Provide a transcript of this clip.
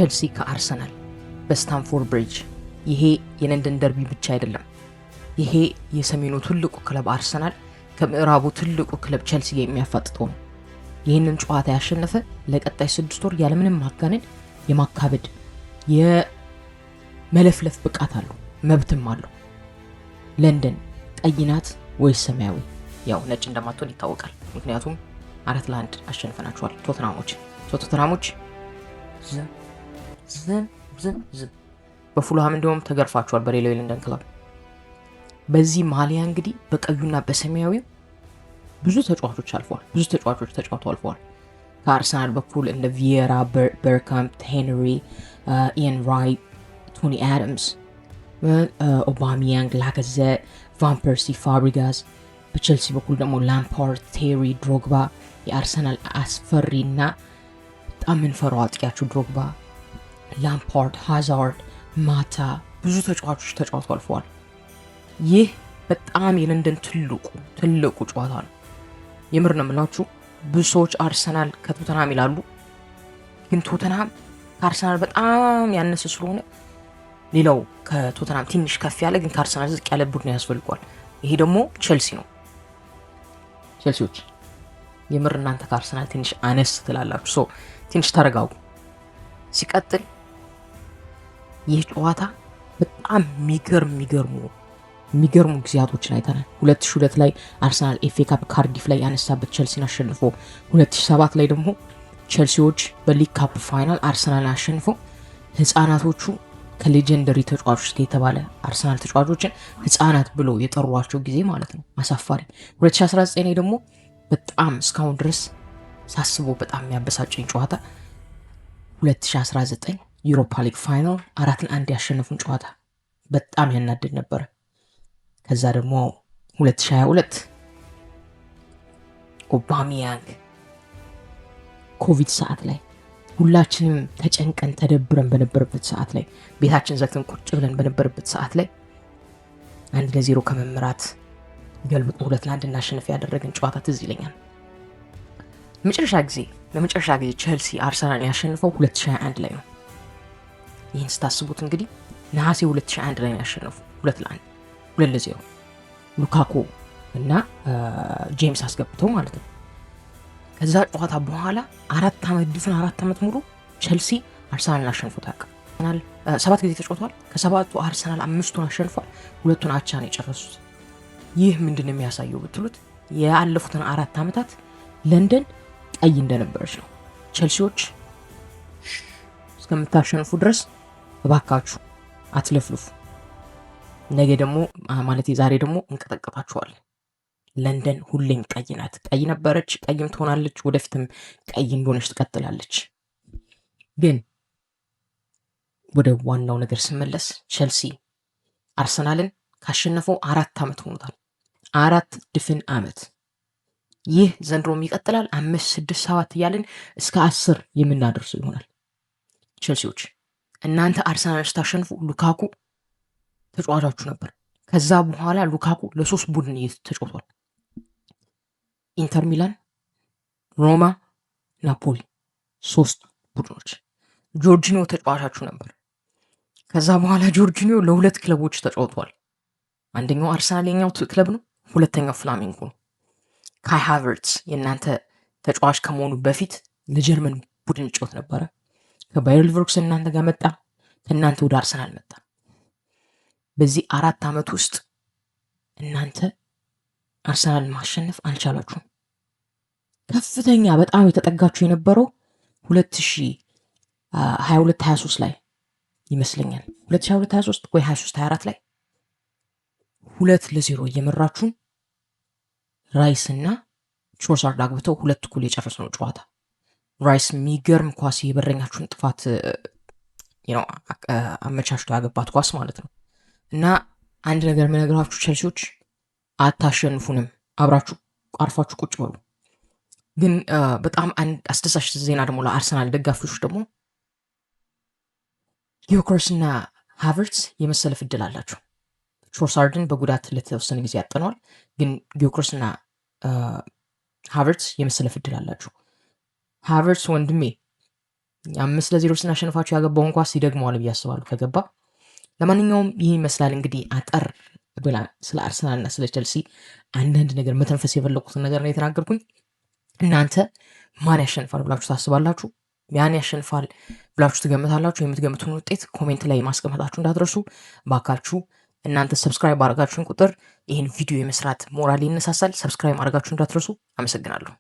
ቼልሲ ከአርሰናል በስታንፎርድ ብሪጅ። ይሄ የለንደን ደርቢ ብቻ አይደለም። ይሄ የሰሜኑ ትልቁ ክለብ አርሰናል ከምዕራቡ ትልቁ ክለብ ቼልሲ ጋር የሚያፋጥጠው ነው። ይህንን ጨዋታ ያሸነፈ ለቀጣይ 6 ወር ያለምንም ማጋነን የማካበድ የመለፍለፍ ብቃት አለው፣ መብትም አለው። ለንደን ቀይ ናት ወይስ ሰማያዊ? ያው ነጭ እንደማትሆን ይታወቃል። ምክንያቱም 4-1 አሸንፈናቸዋል ቶተንሃሞች ዝም በፉልሃም እንዲሁም ተገርፋቸዋል በሌላው የለንደን ክለብ። በዚህ ማሊያ እንግዲህ በቀዩና በሰማያዊው ብዙ ተጫዋቾች ተጫውተው አልፈዋል። ከአርሰናል በኩል እንደ ቪየራ፣ በርካምፕ፣ ሄንሪ፣ ኢያን ራይት፣ ቶኒ አዳምስ፣ ኦባሚያንግ፣ ላካዜት፣ ቫን ፐርሲ፣ ፋብሪጋስ። በቼልሲ በኩል ደግሞ ላምፓርድ፣ ቴሪ፣ ድሮግባ፣ የአርሰናል አስፈሪና በጣም ምንፈራው አጥቂያቸው ድሮግባ፣ ላምፓርድ፣ ሃዛርድ፣ ማታ፣ ብዙ ተጫዋቾች ተጫውተው አልፈዋል። ይህ በጣም የለንደን ትልቁ ጨዋታ ነው። የምር ነው የምላችሁ። ብዙ ሰዎች አርሰናል ከቶተንሃም ይላሉ፣ ግን ቶተንሃም ከአርሰናል በጣም ያነሰ ስለሆነ ሌላው ከቶተንሃም ትንሽ ከፍ ያለ ግን ከአርሰናል ዝቅ ያለ ቡድን ያስፈልጓል። ይሄ ደግሞ ቼልሲ ነው። ቼልሲዎች የምር እናንተ ከአርሰናል ትንሽ አነስ ትላላችሁ። ትንሽ ተረጋጉ። ሲቀጥል ይህ ጨዋታ በጣም የሚገርሙ ጊዜያቶችን አይተናል። 2002 ላይ አርሰናል ኤፍኤ ካፕ ካርዲፍ ላይ ያነሳበት ቼልሲን አሸንፎ 2007 ላይ ደግሞ ቼልሲዎች በሊግ ካፕ ፋይናል አርሰናልን አሸንፎ ህፃናቶቹ ከሌጀንደሪ ተጫዋቾች የተባለ አርሰናል ተጫዋቾችን ህፃናት ብሎ የጠሯቸው ጊዜ ማለት ነው። አሳፋሪ። 2019 ላይ ደግሞ በጣም እስካሁን ድረስ ሳስበው በጣም የሚያበሳጨኝ ጨዋታ 2019 ዩሮፓ ሊግ ፋይናል 4-1 ያሸነፉን ጨዋታ በጣም ያናድድ ነበር። ከዛ ደግሞ 2022 ኦባሚያንግ ኮቪድ ሰዓት ላይ ሁላችንም ተጨንቀን ተደብረን በነበረበት ሰዓት ላይ ቤታችን ዘግተን ቁጭ ብለን በነበረበት ሰዓት ላይ 1-0 ከመምራት ገልብጦ 2-1 እናሸንፍ ያደረገን ጨዋታ ትዝ ይለኛል። ለመጨረሻ ጊዜ ቼልሲ አርሰናል ያሸነፈው 2021 ላይ ነው። ይህን ስታስቡት እንግዲህ ነሐሴ 2021 ላይ ያሸነፉ 2-0 ሉካኩ እና ጄምስ አስገብተው ማለት ነው። ከዛ ጨዋታ በኋላ 4 ዓመት ሙሉ ቼልሲ አርሰናልን አሸንፎት አያውቅም። 7 ጊዜ ተጫውተዋል። ከ7ቱ አርሰናል 5ቱን አሸንፏል፣ 2ቱን አቻ ነው የጨረሱት። ይህ ምንድን ነው የሚያሳየው ብትሉት ያለፉትን 4 ዓመታት ለንደን ቀይ እንደነበረች ነው። ቼልሲዎች እስከምታሸንፉ ድረስ እባካችሁ አትለፍልፉ። ነገ ደግሞ ማለት ዛሬ ደግሞ እንቀጠቀጣችኋለን። ለንደን ሁሌም ቀይ ናት። ቀይ ነበረች፣ ቀይም ትሆናለች፣ ወደፊትም ቀይ እንደሆነች ትቀጥላለች። ግን ወደ ዋናው ነገር ስመለስ ቼልሲ አርሰናልን ካሸነፈው 4 ዓመት ሆኖታል። 4 ድፍን ዓመት። ይህ ዘንድሮም ይቀጥላል። 5፣ 6፣ 7 እያልን እስከ 10 የምናደርሰው ይሆናል። ቼልሲዎች እናንተ አርሰናል ስታሸንፉ ሉካኩ ተጫዋቻችሁ ነበር። ከዛ በኋላ ሉካኩ ለ3 ቡድን ተጫውቷል። ኢንተር ሚላን፣ ሮማ፣ ናፖሊ 3 ቡድኖች። ጆርጂኒዮ ተጫዋቻችሁ ነበር። ከዛ በኋላ ጆርጂኒዮ ለ2 ክለቦች ተጫውቷል። አንደኛው አርሰናል የኛው ክለብ ነው፣ ሁለተኛው ፍላሚንጎ ነው። ካይ ሃቨርትስ የእናንተ ተጫዋች ከመሆኑ በፊት ለጀርመን ቡድን ይጫወት ነበረ። ከባየር ሊቨርኩሰን እናንተ ጋር መጣ፣ ከእናንተ ወደ አርሰናል መጣ። በዚህ 4 ዓመት ውስጥ እናንተ አርሰናል ማሸነፍ አልቻላችሁም። ከፍተኛ በጣም የተጠጋችሁ የነበረው 2022-23 ላይ ይመስለኛል። 2022-23 ወይ 23-24 ላይ 2-0 እየመራችሁን ራይስ እና ቾርሳርድ አግብተው 2 እኩል የጨረስነው ጨዋታ። ራይስ የሚገርም ኳስ የበረኛችሁን ጥፋት አመቻችቶ ያገባት ኳስ ማለት ነው። እና አንድ ነገር የምነግራችሁ ቼልሲዎች አታሸንፉንም፣ አብራችሁ አርፋችሁ ቁጭ በሉ። ግን በጣም አንድ አስደሳች ዜና ደግሞ ለአርሰናል ደጋፊዎች ደግሞ ጊዮከርስ እና ሃቨርትስ የመሰለፍ እድል አላቸው። ቾርሳርድን በጉዳት ለተወሰነ ጊዜ ያጠነዋል፣ ግን ጊዮከርስ እና ሃቨርትስ የመሰለፍ እድል አላቸው። ሃቨርትስ ወንድሜ 5-0 ስናሸንፋቸው ያገባውን ኳስ ይደግመዋል ብዬ አስባለሁ ከገባ። ለማንኛውም ይህ ይመስላል እንግዲህ አጠር ብላ ስለ አርሰናልና ስለ ቸልሲ አንዳንድ ነገር መተንፈስ የፈለኩትን ነገር ነው የተናገርኩኝ። እናንተ ማን ያሸንፋል ብላችሁ ታስባላችሁ? ያን ያሸንፋል ብላችሁ ትገምታላችሁ? የምትገምቱን ውጤት ኮሜንት ላይ ማስቀመጣችሁ እንዳትረሱ ባካችሁ። እናንተ ሰብስክራይብ ባደረጋችሁን ቁጥር ይህን ቪዲዮ የመስራት ሞራል ይነሳሳል። ሰብስክራይብ ማድረጋችሁ እንዳትረሱ። አመሰግናለሁ።